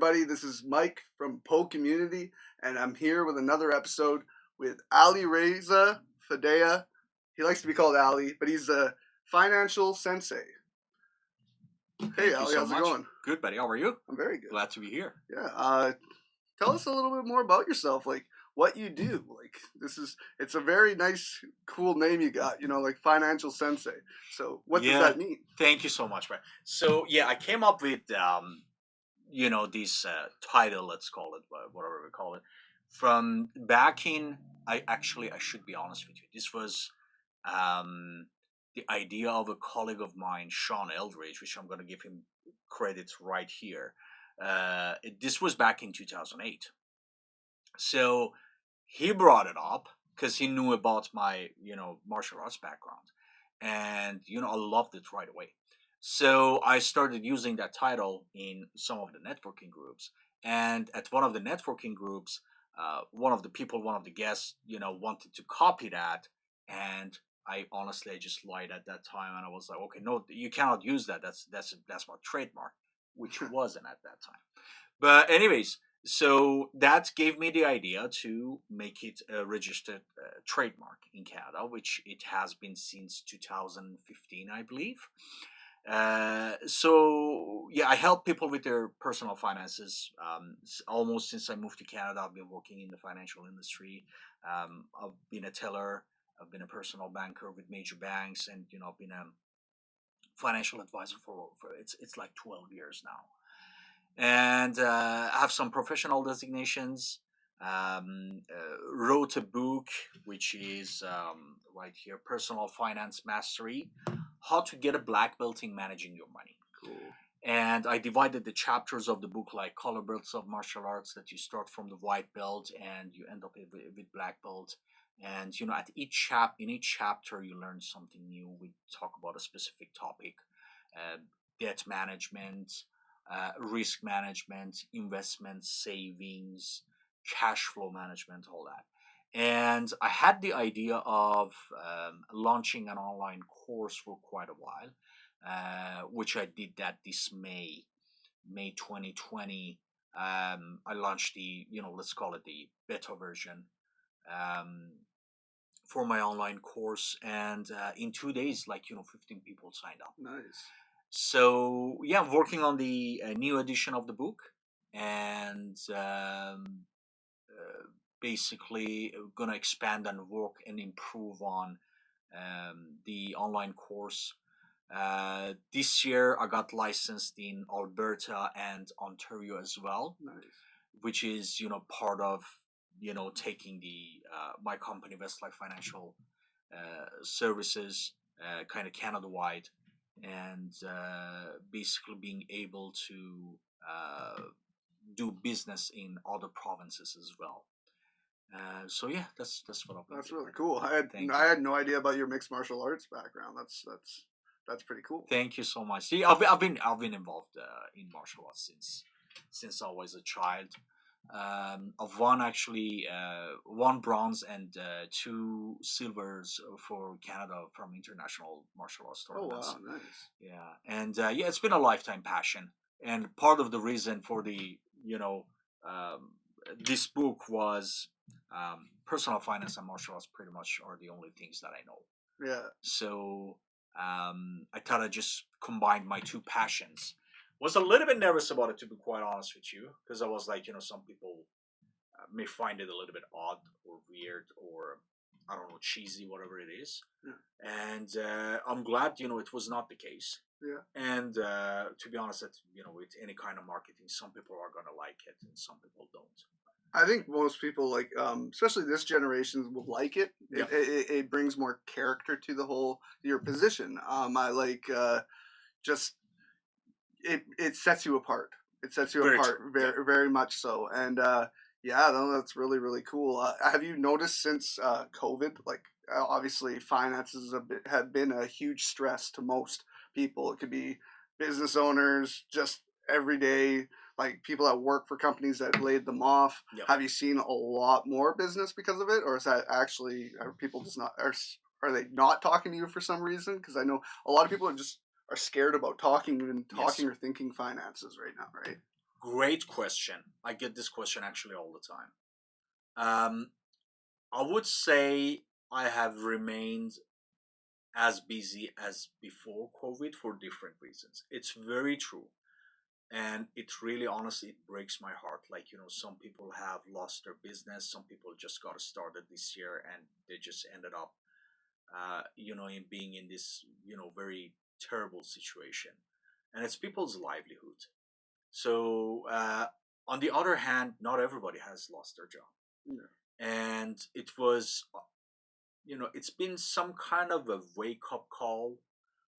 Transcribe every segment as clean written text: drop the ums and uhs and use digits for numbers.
everybody. This is Mike from PoCommunity, and I'm here with another episode with Alireza Fadaie. He likes to be called Ali, but he's a Financial Sensei. Hey, Ali, how's it going? Good, buddy. How are you? I'm very good. Glad to be here. Yeah. Tell us a little bit more about yourself, like what you do. It's a very nice, cool name you got, like Financial Sensei. So what does that mean? Thank you so much, man. So, I came up with, this title, let's call it, whatever we call it, from back in, I should be honest with you. This was the idea of a colleague of mine, Sean Eldridge, which I'm going to give him credits right here. This was back in 2008. So he brought it up because he knew about my, martial arts background. And, I loved it right away. So I started using that title in some of the networking groups. And at one of the networking groups, one of the guests, wanted to copy that. And I just lied at that time. And I was like, okay, no, you cannot use that. That's my trademark, which wasn't at that time. But anyways, so that gave me the idea to make it a registered trademark in Canada, which it has been since 2015, I believe. I help people with their personal finances. Almost since I moved to Canada, I've been working in the financial industry. I've been a teller. I've been a personal banker with major banks, and I've been a financial advisor for it's like 12 years now. And I have some professional designations. Wrote a book, which is right here, Personal Finance Mastery, How to Get a Black Belt in Managing Your Money. Cool. And I divided the chapters of the book like color belts of martial arts, that you start from the white belt and you end up with black belt. And at in each chapter you learn something new. We talk about a specific topic: debt management, risk management, investment, savings, cash flow management, all that. And I had the idea of launching an online course for quite a while, which I did that this May 2020. I launched the, let's call it the beta version for my online course. And in 2 days, 15 people signed up. Nice. So, I'm working on the new edition of the book, and basically going to expand and work and improve on the online course. This year, I got licensed in Alberta and Ontario as well. Nice. Which is, part of, taking the my company, Westlife Financial Services, kind of Canada-wide, and basically being able to do business in other provinces as well. That's what I'm doing. That's really cool. I had no idea about your mixed martial arts background. That's pretty cool. Thank you so much. See, I've been involved in martial arts since I was a child. I've won actually one bronze and 2 silvers for Canada from international martial arts tournaments. Oh wow, nice. Yeah, and it's been a lifetime passion, and part of the reason for the this book was personal finance and martial arts pretty much are the only things that I know. Yeah. So I thought I'd just combine my 2 passions. Was a little bit nervous about it, to be quite honest with you, because I was like, some people may find it a little bit odd or weird or, I don't know, cheesy, whatever it is. Yeah. And I'm glad, it was not the case. Yeah. And to be honest, that, with any kind of marketing, some people are going to like it and some people don't. I think most people, especially this generation, will like it. Yeah. It brings more character to your position. I like just... It sets you apart. It sets you apart very, very much so. And that's really, really cool. Have you noticed since COVID, obviously finances have been a huge stress to most people. It could be business owners, just everyday, people that work for companies that laid them off. Yep. Have you seen a lot more business because of it, or is that actually, are people just not, are they not talking to you for some reason? Because I know a lot of people are scared about talking or thinking finances right now, right? Great question. I get this question actually all the time. Um, I would say I have remained as busy as before COVID for different reasons. It's very true. And it really, honestly, it breaks my heart. Like, some people have lost their business. Some people just got started this year and they just ended up, in being in this, very terrible situation. And it's people's livelihood. So, on the other hand, not everybody has lost their job. Yeah. And it was, it's been some kind of a wake up call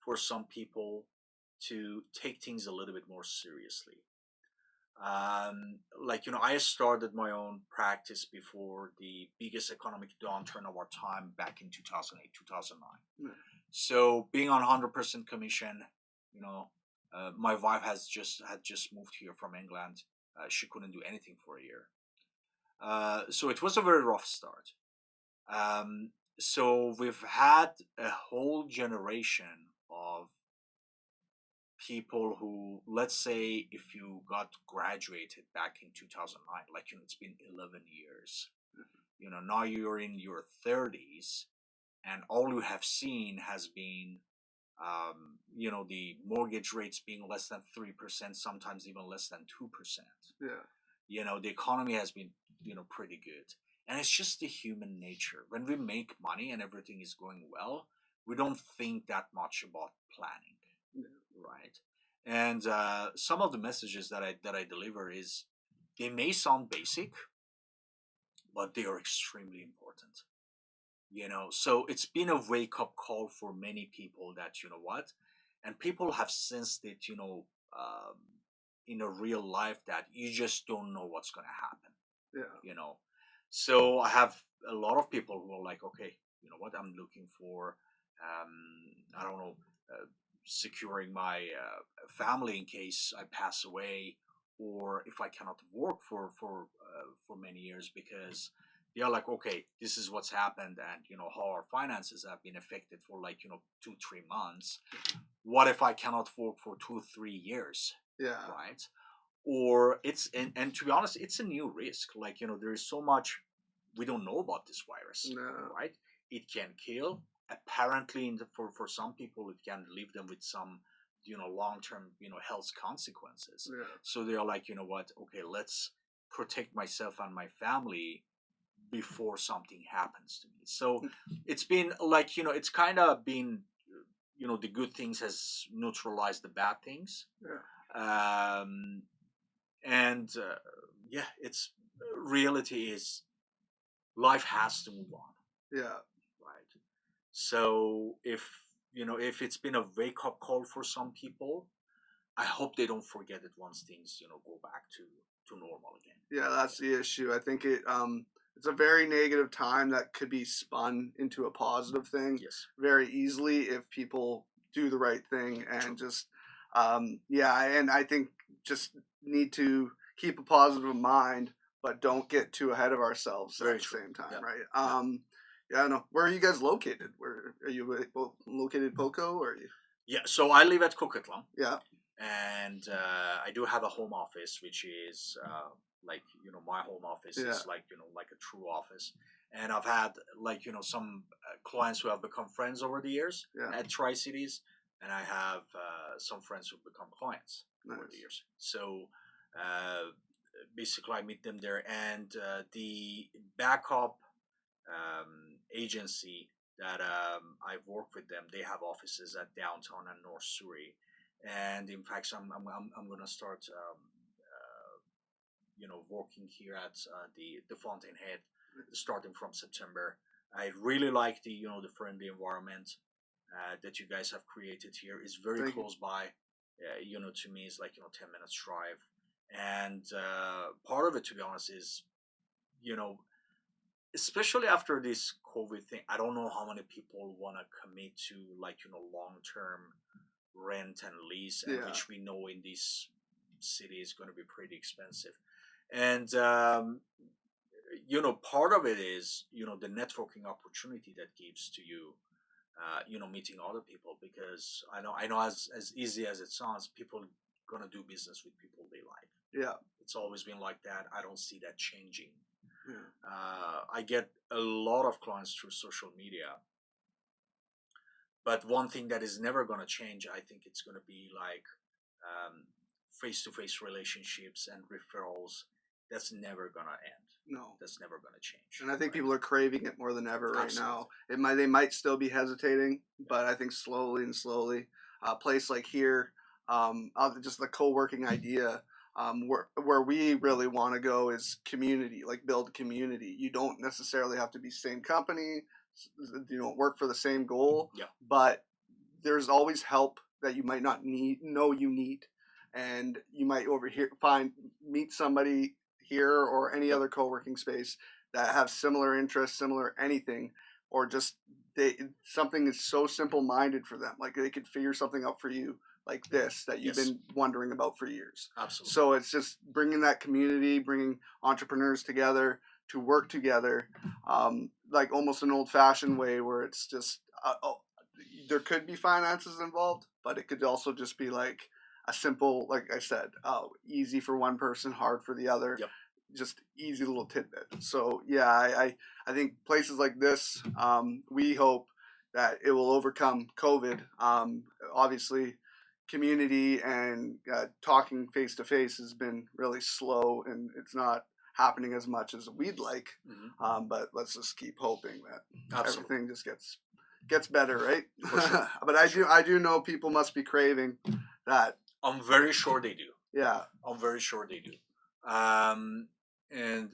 for some people to take things a little bit more seriously. I started my own practice before the biggest economic downturn of our time back in 2008, 2009. Yeah. So being on 100% commission, my wife had just moved here from England. She couldn't do anything for a year. So it was a very rough start. So we've had a whole generation of people who, let's say, if you got graduated back in 2009, it's been 11 years. Now you're in your 30s, and all you have seen has been, the mortgage rates being less than 3%, sometimes even less than 2%. Yeah. The economy has been, pretty good. And it's just the human nature. When we make money and everything is going well, we don't think that much about planning. Yeah. Right? And some of the messages that I deliver is, they may sound basic, but they are extremely important. So it's been a wake up call for many people that, what, and people have sensed it, in a real life, that you just don't know what's going to happen. Yeah. So I have a lot of people who are like, okay, you know what, I'm looking for, I don't know, securing my family in case I pass away, or if I cannot work for many years, because they are like, okay, this is what's happened, and how our finances have been affected for 2-3 months. What if I cannot work for 2-3 years? Yeah. Right? Or it's and to be honest, it's a new risk. There is so much we don't know about this virus. No. Right? It can kill. Apparently, for some people, it can leave them with some long-term health consequences. Yeah. So they are like, what? Okay, let's protect myself and my family before something happens to me. So it's been it's kind of been, the good things has neutralized the bad things. Yeah. And yeah, it's reality is life has to move on. Yeah. Right. So if it's been a wake up call for some people, I hope they don't forget it once things go back to normal again. Yeah, that's the issue. I think it's a very negative time that could be spun into a positive thing. Yes. Very easily if people do the right thing and True. just and I think just need to keep a positive mind, but don't get too ahead of ourselves Very at the true. same time, Yeah. right? Yeah, I don't know. Where are you guys located? Where are you located, Poco, or are you? Yeah, so I live at Coquitlam. Yeah. And I do have a home office, which is my home office is like a true office. And I've had some clients who have become friends over the years at Tri Cities, and I have some friends who've become clients over the years. So basically, I meet them there, and the backup agency that I've worked with them, they have offices at downtown and North Surrey. And in fact, I'm gonna start working here at the Fountainhead starting from September. I really like the friendly environment that you guys have created here. It's very close by. To me, it's 10 minutes drive. And part of it, to be honest, is especially after this COVID thing, I don't know how many people want to commit to long term rent and lease, and which we know in this city is going to be pretty expensive. And part of it is the networking opportunity that gives to you, meeting other people, because I know as easy as it sounds, people gonna do business with people they like. Yeah. It's always been like that. I don't see that changing. Yeah. I get a lot of clients through social media, but one thing that is never gonna change, I think it's gonna be like face-to-face relationships and referrals. That's never gonna end. No. That's never gonna change. And I think people are craving it more than ever right Absolutely. now. They might still be hesitating, but I think slowly and slowly, a place like here, just the co-working idea, where we really want to go is community, like build community. You don't necessarily have to be same company, you don't work for the same goal, Yeah. but there's always help that you might not know you need, and you might meet somebody here or any Yep. other co-working space that have similar interests, similar anything, or just something is so simple-minded for them, like they could figure something out for you like this that you've Yes. been wondering about for years. Absolutely. So it's just bringing that community, bringing entrepreneurs together to work together, like almost an old-fashioned way where it's just there could be finances involved, but it could also just be like a simple, like I said, easy for one person, hard for the other. Yep. Just easy little tidbit. So yeah, I think places like this, we hope that it will overcome COVID. Obviously, community and talking face to face has been really slow, and it's not happening as much as we'd like. Mm-hmm. But let's just keep hoping that Absolutely. everything just gets better, right? For sure. But I do know people must be craving that. I'm very sure they do. Yeah. I'm very sure they do. And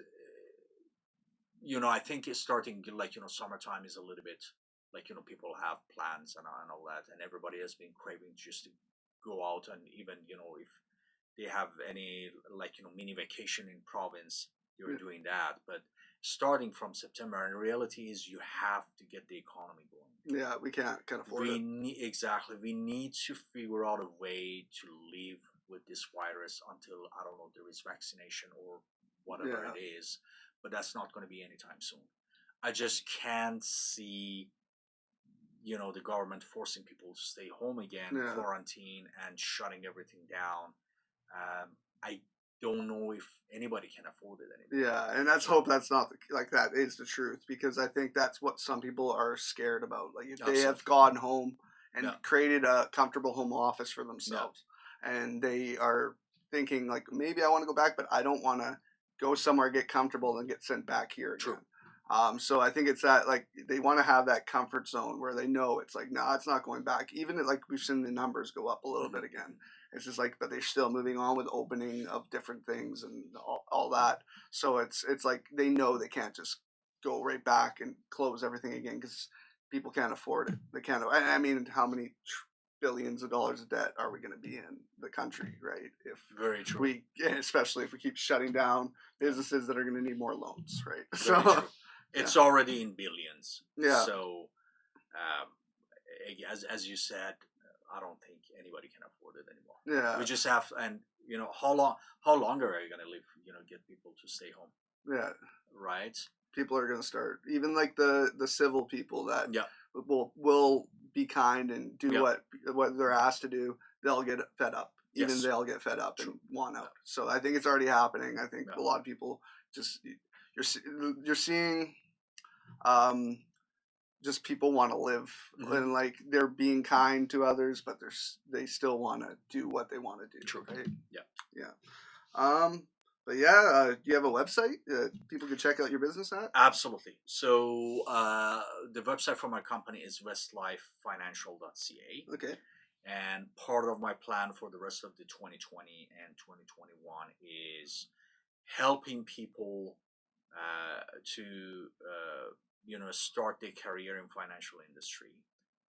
I think it's starting like summertime is a little bit like people have plans and all that, and everybody has been craving just to go out, and even if they have any like mini vacation in province, you're doing that. But starting from September, and the reality is you have to get the economy going. Yeah, we can't afford it. Exactly. We need to figure out a way to live with this virus until, I don't know, there is vaccination or whatever it is, but that's not going to be anytime soon. I just can't see, the government forcing people to stay home again, quarantine, and shutting everything down. I don't know if anybody can afford it anymore. Yeah, and let's hope that's not like that is the truth, because I think that's what some people are scared about. Like if they have gone home and created a comfortable home office for themselves, and they are thinking like, maybe I want to go back, but I don't want to go somewhere, get comfortable, and get sent back here again. True. So I think it's that, like, they want to have that comfort zone where they know it's like, no, it's not going back. Even like we've seen the numbers go up a little bit again. It's just like, but they're still moving on with opening of different things and all that. So it's like they know they can't just go right back and close everything again, because people can't afford it. They can't. I mean, how many billions of dollars of debt are we going to be in the country, right? If Very true. Especially if we keep shutting down businesses that are going to need more loans, right? Very true. It's already in billions. Yeah. So, as you said, I don't think anybody can afford it anymore. Yeah. We just have, and how longer are you gonna live? Get people to stay home. Yeah. Right. People are gonna start, even like the civil people that will be kind and do what they're asked to do. They'll get fed up. Even they'll get fed up and want out. So I think it's already happening. I think a lot of people just you're seeing just people want to live, and like they're being kind to others, but they still want to do what they want to do. True. Right? Yeah. But yeah, do you have a website people can check out your business at? Absolutely. So the website for my company is westlifefinancial.ca. Okay. And part of my plan for the rest of the 2020 and 2021 is helping people to start their career in financial industry,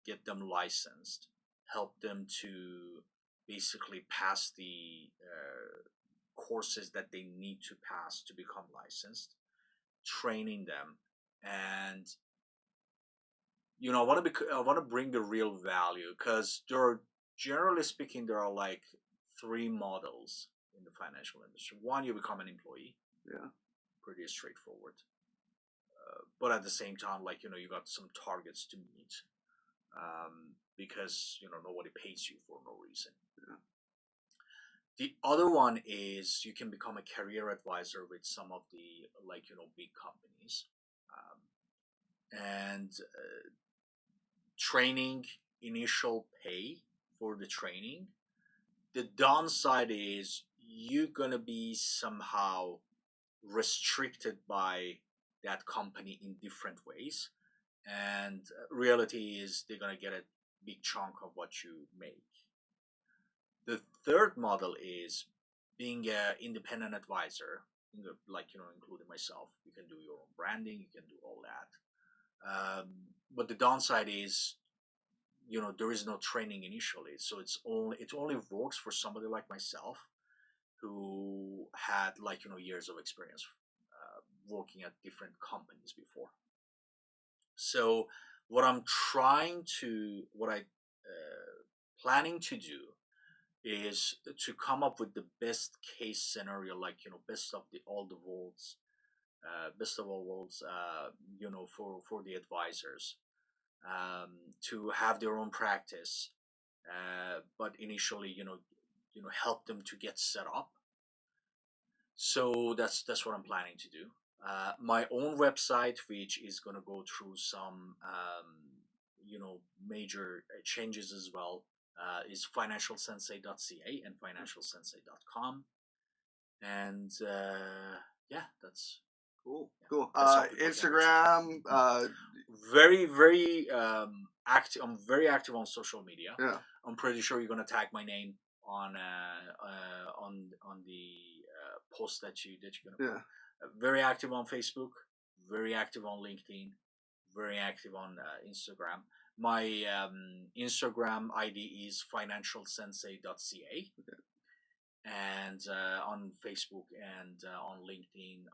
get them licensed, help them to basically pass the courses that they need to pass to become licensed, training them, and I want to bring the real value, because generally speaking, there are like three models in the financial industry. One, you become an employee. Yeah. Pretty straightforward. But at the same time, like, you got some targets to meet, because, nobody pays you for no reason. Yeah. The other one is you can become a career advisor with some of the big companies, and training initial pay for the training. The downside is you're gonna be somehow restricted by that company in different ways, and reality is they're gonna get a big chunk of what you make. The third model is being an independent advisor, including myself. You can do your own branding, you can do all that. But the downside is, there is no training initially, so it only works for somebody like myself who had years of experience working at different companies before. So what I planning to do is to come up with the best case scenario, best of all worlds, for the advisors, to have their own practice, but initially, help them to get set up. So that's what I'm planning to do. My own website, which is going to go through some major changes as well, is financialsensei.ca and financialsensei.com. And yeah, that's cool. that's Instagram, very, very active. I'm very active on social media. Yeah. I'm pretty sure you're gonna tag my name on the post that you're gonna put. Very active on Facebook, very active on LinkedIn, very active on Instagram. My Instagram ID is financialsensei.ca. And on Facebook and on LinkedIn,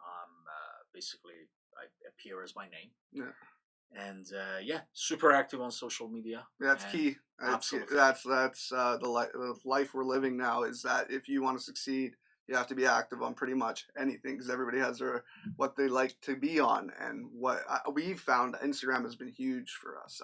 basically I appear as my name. Yeah. And super active on social media. That's key. Absolutely. That's the life we're living now. Is that if you want to succeed, you have to be active on pretty much anything, because everybody has what they like to be on. And what we've found, Instagram has been huge for us.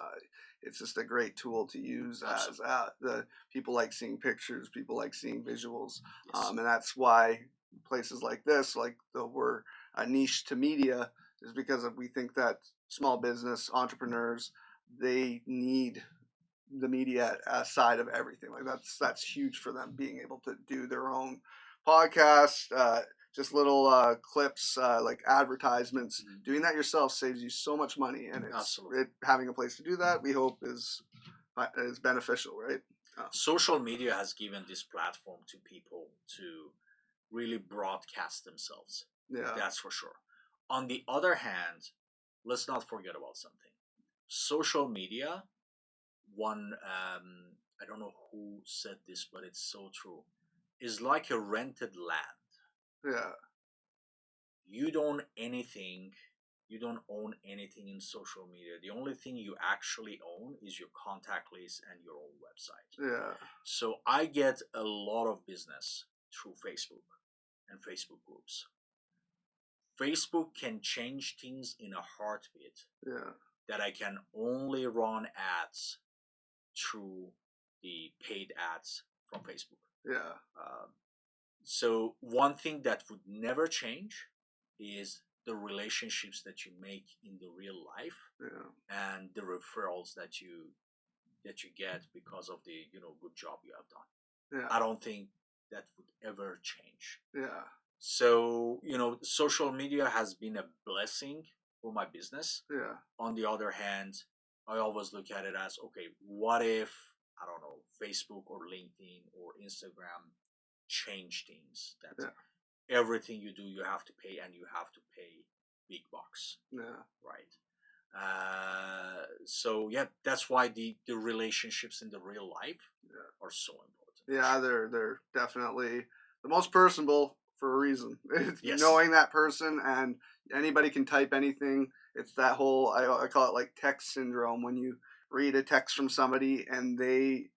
It's just a great tool to use. Absolutely. As the people like seeing pictures, people like seeing visuals. Yes. And that's why places like this, we're a niche to media, is because we think that small business entrepreneurs, they need the media side of everything. That's huge for them, being able to do their own podcast, just little clips, like advertisements. Mm-hmm. Doing that yourself saves you so much money, and having a place to do that, we hope is beneficial, right? Social media has given this platform to people to really broadcast themselves. Yeah, that's for sure. On the other hand, let's not forget about something. Social media, I don't know who said this, but it's so true, is like a rented land. Yeah. You don't own anything in social media. The only thing you actually own is your contact list and your own website. Yeah. So I get a lot of business through Facebook and Facebook groups. Facebook can change things in a heartbeat. Yeah. That I can only run ads through the paid ads from Facebook. Yeah. So one thing that would never change is the relationships that you make in the real life. Yeah. And the referrals that you get because of the good job you have done. Yeah. I don't think that would ever change. Yeah. So social media has been a blessing for my business. Yeah. On the other hand, I always look at it as, okay, what if, I don't know, Facebook or LinkedIn or Instagram change things that everything you do, you have to pay, and you have to pay big bucks. Yeah. Right. So that's why the relationships in the real life are so important. Yeah, they're definitely the most personable for a reason. Yes. Knowing that person, and anybody can type anything. It's that whole, I call it like text syndrome. When you read a text from somebody and they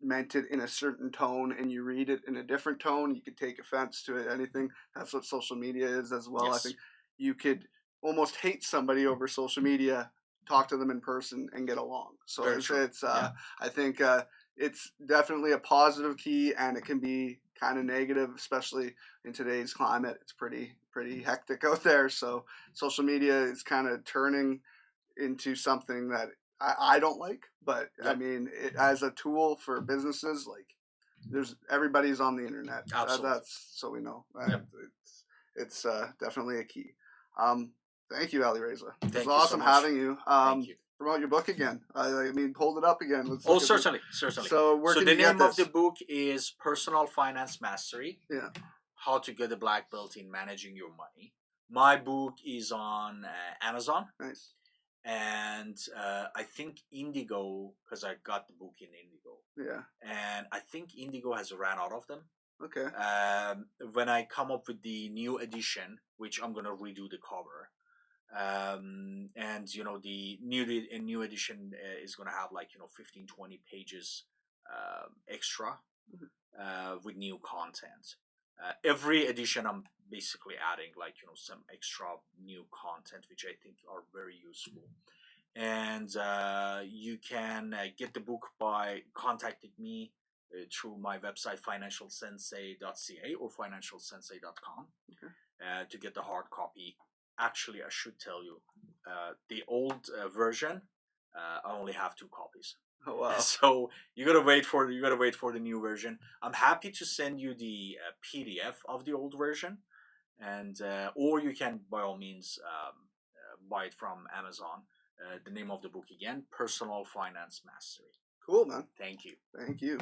meant it in a certain tone and you read it in a different tone, you could take offense to it, anything. That's what social media is as well. Yes. I think you could almost hate somebody over social media, talk to them in person, and get along. So it's I think it's definitely a positive key, and it can be kind of negative, especially in today's climate. It's pretty hectic out there. So social media is kind of turning into something that I don't like, but I mean, as a tool for businesses, like everybody's on the internet. Absolutely. That's so we know. It's definitely a key. Thank you, Alireza. It's awesome having you. Thank you. Promote your book again. I mean, hold it up again. Let's certainly. So where can the you get name of this? the book is Personal Finance Mastery. Yeah. How to get a black belt in managing your money. My book is on Amazon. Nice. And I think Indigo, because I got the book in Indigo. Yeah. And I think Indigo has ran out of them. Okay. When I come up with the new edition, which I'm gonna redo the cover, and the new edition is gonna have 15-20 pages extra with new content. Every edition I'm basically adding some extra new content which I think are very useful. And you can get the book by contacting me through my website financialsensei.ca or financialsensei.com. Okay. To get the hard copy. Actually, I should tell you, the old version I only have 2 copies. Oh wow! So you gotta wait for the new version. I'm happy to send you the PDF of the old version, and or you can by all means buy it from Amazon. The name of the book again: Personal Finance Mastery. Cool, man. Thank you. Thank you.